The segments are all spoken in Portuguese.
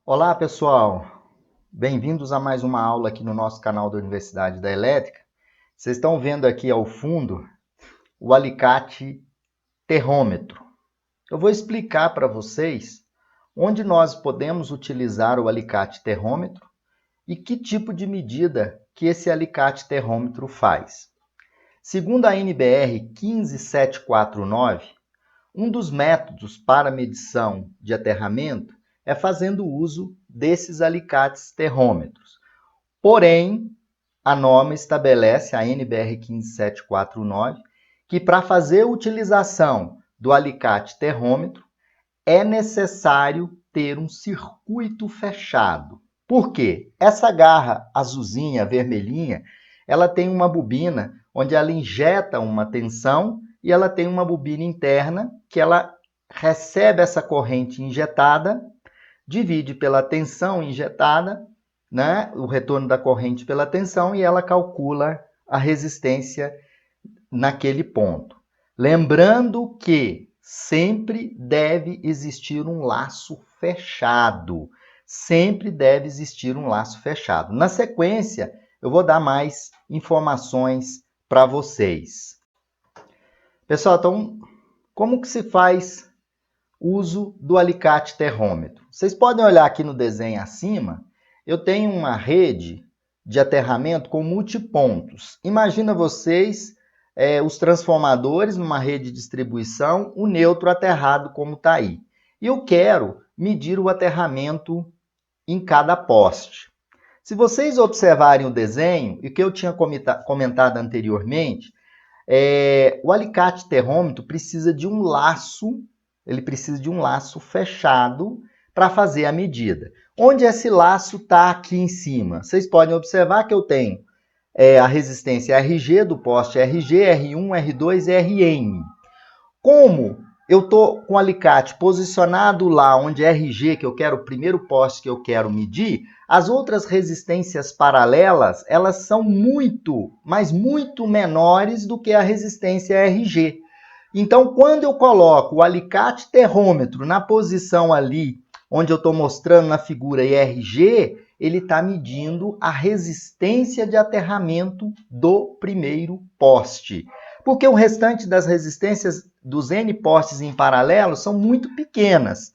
Olá, pessoal! Bem-vindos a mais uma aula aqui no nosso canal da Universidade da Elétrica. Vocês estão vendo aqui ao fundo o alicate terrômetro. Eu vou explicar para vocês onde nós podemos utilizar o alicate terrômetro e que tipo de medida que esse alicate terrômetro faz. Segundo a NBR 15749, um dos métodos para medição de aterramento é fazendo uso desses alicates terrômetros. Porém, a norma estabelece, a NBR 15749, que para fazer a utilização do alicate terrômetro é necessário ter um circuito fechado. Por quê? Essa garra azulzinha, vermelhinha, ela tem uma bobina onde ela injeta uma tensão e ela tem uma bobina interna que ela recebe essa corrente injetada, divide pela tensão injetada, né, o retorno da corrente pela tensão, e ela calcula a resistência naquele ponto. Lembrando que sempre deve existir um laço fechado. Sempre deve existir um laço fechado. Na sequência, eu vou dar mais informações para vocês. Pessoal, então, como que se faz uso do alicate terrômetro? Vocês podem olhar aqui no desenho acima, eu tenho uma rede de aterramento com multipontos. Imagina vocês os transformadores numa rede de distribuição, o neutro aterrado como está aí. E eu quero medir o aterramento em cada poste. Se vocês observarem o desenho, e o que eu tinha comentado anteriormente, o alicate terrômetro precisa de um laço, ele precisa de um laço fechado para fazer a medida. Onde esse laço está aqui em cima? Vocês podem observar que eu tenho a resistência RG do poste RG, R1, R2 e Rn. Como eu estou com o alicate posicionado lá onde é RG, que eu quero, o primeiro poste que eu quero medir, as outras resistências paralelas, elas são muito, mas muito menores do que a resistência RG. Então, quando eu coloco o alicate terrômetro na posição ali, onde eu estou mostrando na figura IRG, ele está medindo a resistência de aterramento do primeiro poste. Porque o restante das resistências dos N postes em paralelo são muito pequenas.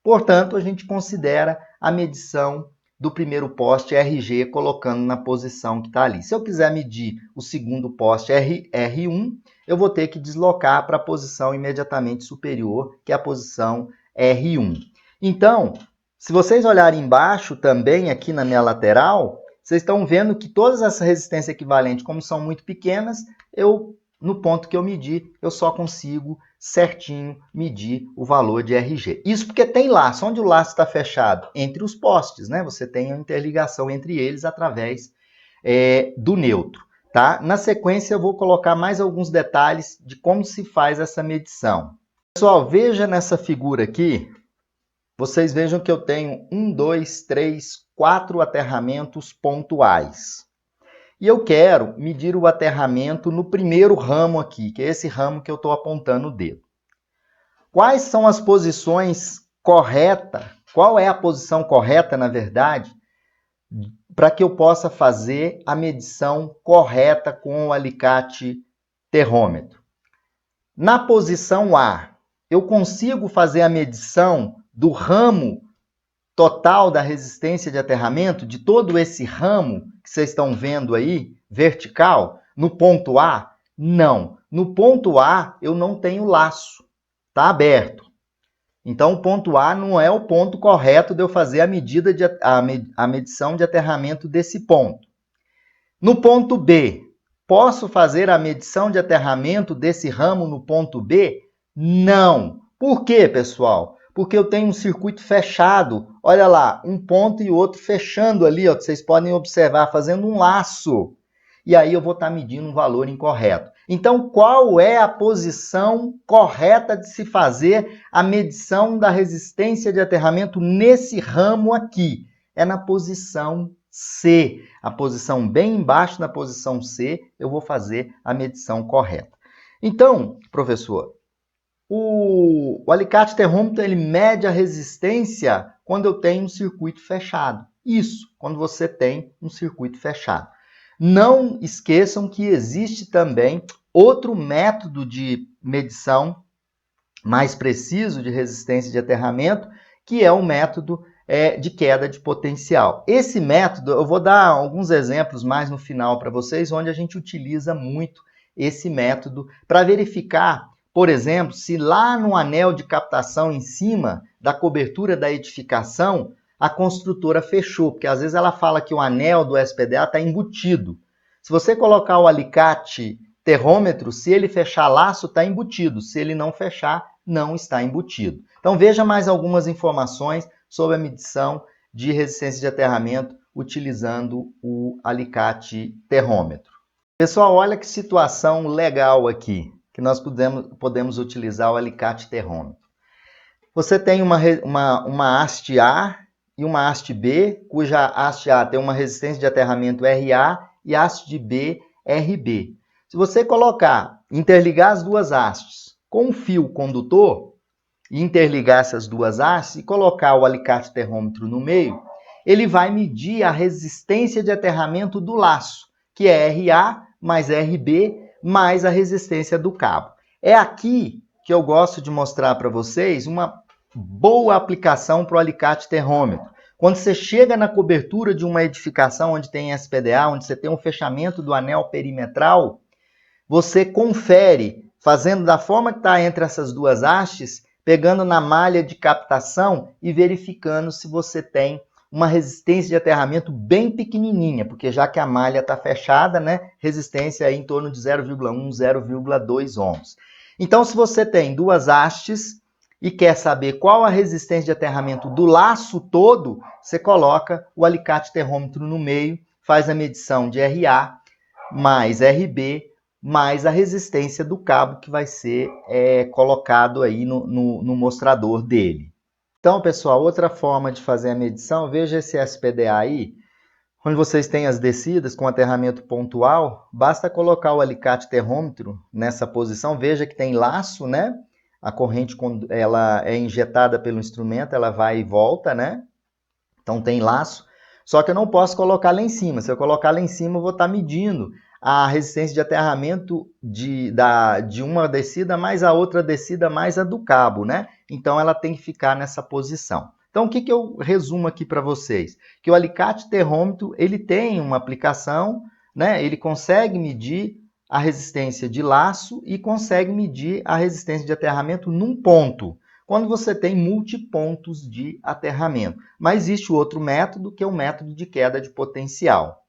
Portanto, a gente considera a medição do primeiro poste RG colocando na posição que está ali. Se eu quiser medir o segundo poste R1, eu vou ter que deslocar para a posição imediatamente superior, que é a posição R1. Então, se vocês olharem embaixo também, aqui na minha lateral, vocês estão vendo que todas as resistências equivalentes, como são muito pequenas, no ponto que eu medir, eu só consigo certinho medir o valor de RG. Isso porque tem laço. Onde o laço está fechado? Entre os postes, né? Você tem a interligação entre eles através do neutro. Tá? Na sequência, eu vou colocar mais alguns detalhes de como se faz essa medição. Pessoal, veja nessa figura aqui, vocês vejam que eu tenho 1, 2, 3, 4 aterramentos pontuais. E eu quero medir o aterramento no primeiro ramo aqui, que é esse ramo que eu estou apontando o dedo. Quais são as posições corretas? Qual é a posição correta, na verdade, para que eu possa fazer a medição correta com o alicate terrômetro? Na posição A, eu consigo fazer a medição do ramo total da resistência de aterramento, de todo esse ramo que vocês estão vendo aí, vertical, no ponto A? Não. No ponto A, eu não tenho laço. Está aberto. Então, o ponto A não é o ponto correto de eu fazer a medição de aterramento desse ponto. No ponto B, posso fazer a medição de aterramento desse ramo no ponto B? Não. Por quê, pessoal? Porque eu tenho um circuito fechado. Olha lá, um ponto e outro fechando ali, ó, que vocês podem observar, fazendo um laço. E aí eu vou estar medindo um valor incorreto. Então, qual é a posição correta de se fazer a medição da resistência de aterramento nesse ramo aqui? É na posição C. A posição bem embaixo da posição C, eu vou fazer a medição correta. Então, professor, o alicate terrômetro ele mede a resistência quando eu tenho um circuito fechado. Isso, quando você tem um circuito fechado. Não esqueçam que existe também outro método de medição mais preciso de resistência de aterramento, que é o método de queda de potencial. Esse método, eu vou dar alguns exemplos mais no final para vocês, onde a gente utiliza muito esse método para verificar, por exemplo, se lá no anel de captação em cima da cobertura da edificação, a construtora fechou, porque às vezes ela fala que o anel do SPDA está embutido. Se você colocar o alicate terrômetro, se ele fechar laço, está embutido. Se ele não fechar, não está embutido. Então veja mais algumas informações sobre a medição de resistência de aterramento utilizando o alicate terrômetro. Pessoal, olha que situação legal aqui, que nós podemos utilizar o alicate terrômetro. Você tem uma haste A e uma haste B, cuja haste A tem uma resistência de aterramento RA e a haste B RB. Se você interligar as duas hastes com um fio condutor, e interligar essas duas hastes e colocar o alicate terrômetro no meio, ele vai medir a resistência de aterramento do laço, que é RA mais RB mais a resistência do cabo. É aqui que eu gosto de mostrar para vocês uma boa aplicação para o alicate terrômetro. Quando você chega na cobertura de uma edificação onde tem SPDA, onde você tem um fechamento do anel perimetral, você confere, fazendo da forma que está entre essas duas hastes, pegando na malha de captação e verificando se você tem uma resistência de aterramento bem pequenininha, porque já que a malha está fechada, né, resistência aí em torno de 0,1, 0,2 ohms. Então, se você tem duas hastes e quer saber qual a resistência de aterramento do laço todo, você coloca o alicate terrômetro no meio, faz a medição de RA mais RB, mais a resistência do cabo que vai ser colocado aí no mostrador dele. Então, pessoal, outra forma de fazer a medição, veja esse SPDA aí, onde vocês têm as descidas com aterramento pontual, basta colocar o alicate terrômetro nessa posição, veja que tem laço, né? A corrente, quando ela é injetada pelo instrumento, ela vai e volta, né? Então tem laço, só que eu não posso colocar lá em cima. Se eu colocar lá em cima, eu vou estar medindo a resistência de aterramento de uma descida mais a outra descida mais a do cabo, né? Então ela tem que ficar nessa posição. Então o que eu resumo aqui para vocês? Que o alicate terrômetro, ele tem uma aplicação, né? Ele consegue medir a resistência de laço e consegue medir a resistência de aterramento num ponto, quando você tem multipontos de aterramento. Mas existe o outro método, que é o método de queda de potencial.